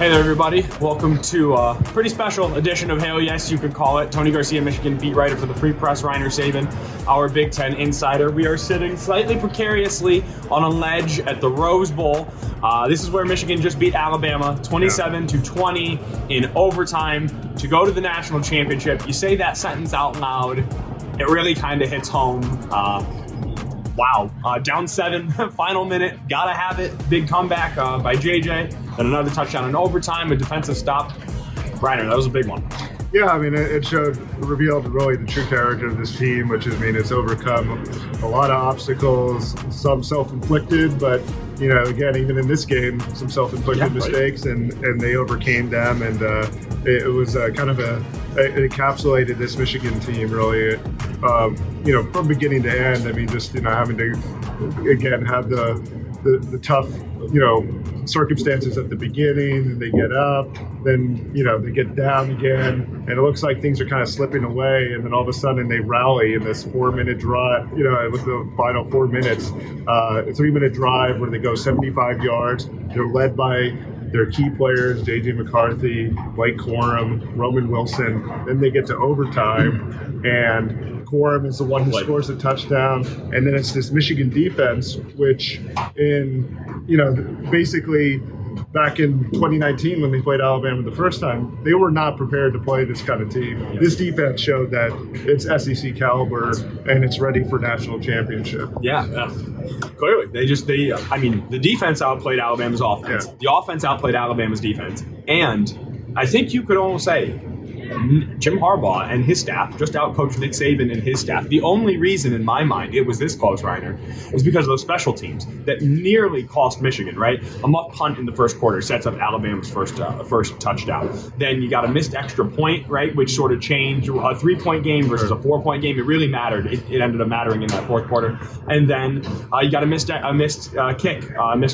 Hey there, everybody. Welcome to a pretty special edition of Hail Yes, you could call it. Tony Garcia, Michigan beat writer for the Free Press, Reiner Saban, our Big Ten insider. We are sitting slightly precariously on a ledge at the Rose Bowl. This is where Michigan just beat Alabama 27-20 in overtime to go to the national championship. You say that sentence out loud, it really kind of hits home. Wow. Down 7, final minute, gotta have it. Big comeback by JJ. Then another touchdown in overtime, a defensive stop. Reiner, that was a big one. Yeah, I mean, it revealed really the true character of this team, which is, I mean, it's overcome a lot of obstacles, some self-inflicted, but, you know, again, even in this game, some self-inflicted mistakes, and they overcame them, and it was kind of it encapsulated this Michigan team, really, you know, from beginning to end. I mean, just, you know, having to, again, have the tough, you know, circumstances at the beginning, and they get up, then, you know, they get down again, and it looks like things are kind of slipping away, and then all of a sudden they rally in this 4-minute drive, you know, with the final 4 minutes, a 3-minute drive where they go 75 yards. They're led by their key players, J.J. McCarthy, Blake Corum, Roman Wilson. Then they get to overtime, and Corum is the one who scores a touchdown. And then it's this Michigan defense, which basically back in 2019 when they played Alabama the first time, they were not prepared to play this kind of team. Yeah. This defense showed that it's SEC caliber and it's ready for national championship. Yeah. Clearly. The defense outplayed Alabama's offense. Yeah. The offense outplayed Alabama's defense. And I think you could almost say Jim Harbaugh and his staff just outcoached Nick Saban and his staff. The only reason in my mind it was this close, Reiner, was because of those special teams that nearly cost Michigan, right? A muff punt in the first quarter sets up Alabama's first touchdown. Then you got a missed extra point, right, which sort of changed a 3-point game versus a 4-point game. It really mattered. It ended up mattering in that fourth quarter. And then you got a missed kick, a missed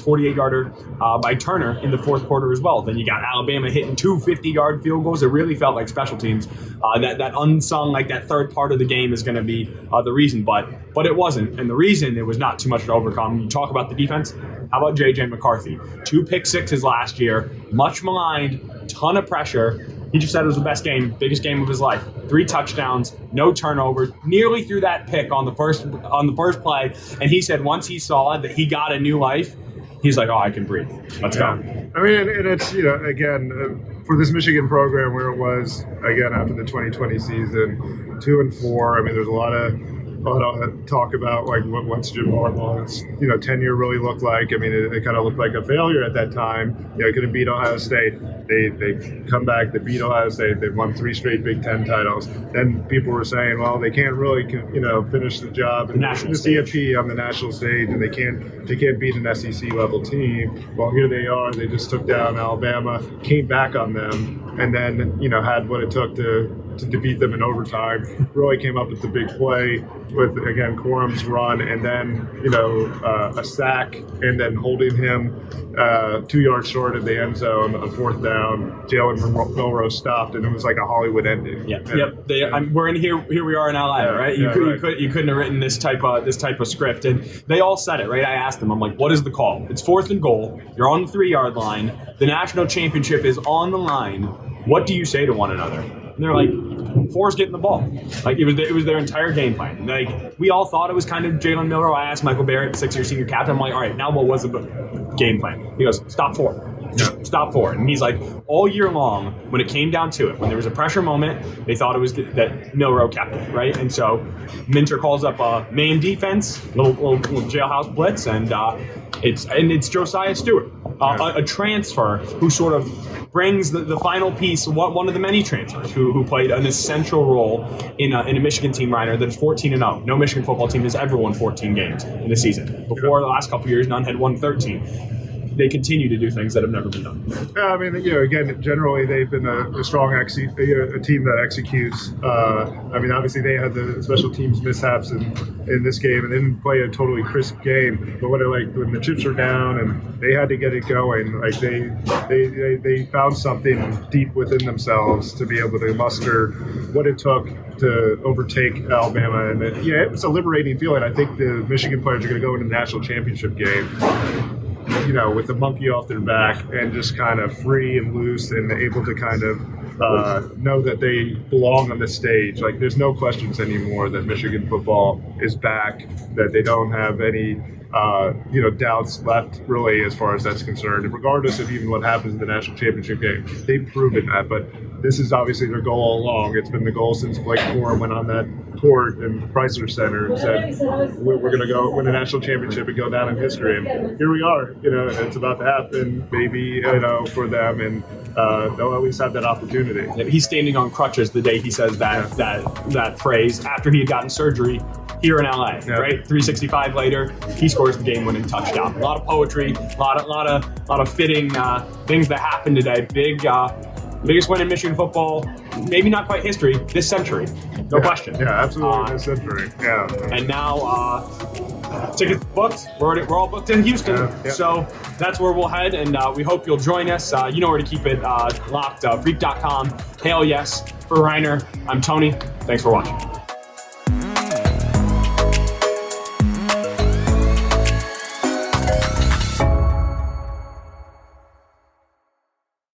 48-yarder by Turner in the fourth quarter as well. Then you got Alabama hitting 2 50-yard field goals. It really felt like special teams. That unsung, like that third part of the game is going to be the reason, but it wasn't. And the reason it was not too much to overcome. You talk about the defense. How about J.J. McCarthy? 2 pick-sixes last year, much maligned, ton of pressure. He just said it was the best game, biggest game of his life. 3 touchdowns, no turnovers, nearly threw that pick on the first play. And he said once he saw that he got a new life, he's like, oh, I can breathe. Let's go. I mean, and it's, you know, again, for this Michigan program where it was, again, after the 2020 season, 2-4, I mean, there's a lot of talk about, like, what's Jim Harbaugh's, you know, tenure really look like. I mean, it kind of looked like a failure at that time. You know, it could have beat Ohio State. They come back, they beat Ohio State. They've won 3 straight Big Ten titles. Then people were saying, well, they can't really, you know, finish the job in the CFP on the national stage, and they can't beat an SEC level team. Well, here they are. They just took down Alabama, came back on them, and then, you know, had what it took to defeat them in overtime. Really came up with the big play with, again, Corum's run, and then, you know, a sack, and then holding him 2 yards short of the end zone on 4th down. Jalen Milroe stopped, and it was like a Hollywood ending. Yeah. We're in here. Here we are in LA, right? You couldn't have written this type of script, and they all said it, right? I asked them. I'm like, what is the call? It's 4th and goal. You're on the 3-yard line. The national championship is on the line. What do you say to one another? And they're like, 4's getting the ball. Like, it was their entire game plan. Like, we all thought it was kind of Jalen Milroe. I asked Michael Barrett, the 6-year senior captain, I'm like, all right, now what was the game plan? He goes, stop 4. Just stop 4. And he's like, all year long, when it came down to it, when there was a pressure moment, they thought it was that Milroe kept it, right? And so Minter calls up a man defense, little jailhouse blitz, and it's Josiah Stewart, a transfer who sort of brings the final piece, one of the many transfers who played an essential role in a Michigan team, Reiner, that is 14-0. No Michigan football team has ever won 14 games in the season. Before the last couple of years, none had won 13. They continue to do things that have never been done. Yeah, I mean, you know, again, generally they've been a strong a team that executes. I mean, obviously they had the special teams mishaps in this game and didn't play a totally crisp game. But when the chips are down and they had to get it going, like they found something deep within themselves to be able to muster what it took to overtake Alabama. And it was a liberating feeling. I think the Michigan players are going to go into the national championship game with the monkey off their back and just kind of free and loose and able to kind of know that they belong on the stage. Like, there's no questions anymore that Michigan football is back, that they don't have any doubts left, really, as far as that's concerned. And regardless of even what happens in the national championship game, they've proven that. But this is obviously their goal all along. It's been the goal since Blake Corum went on that court in the Chrysler Center and said, we're going to go win a national championship and go down in history. And here we are. It's about to happen, maybe, for them. And they'll at least have that opportunity. He's standing on crutches the day he says that phrase after he had gotten surgery here in LA, right? 365 later, he scores the game-winning touchdown. A lot of poetry, a lot of fitting things that happened today. Biggest win in Michigan football, maybe not quite history, this century, no question. Yeah, absolutely, this century. Yeah. And now tickets booked. We're all booked in Houston, so that's where we'll head. And we hope you'll join us. You know where to keep it locked. Freak.com. Hail yes for Reiner. I'm Tony. Thanks for watching.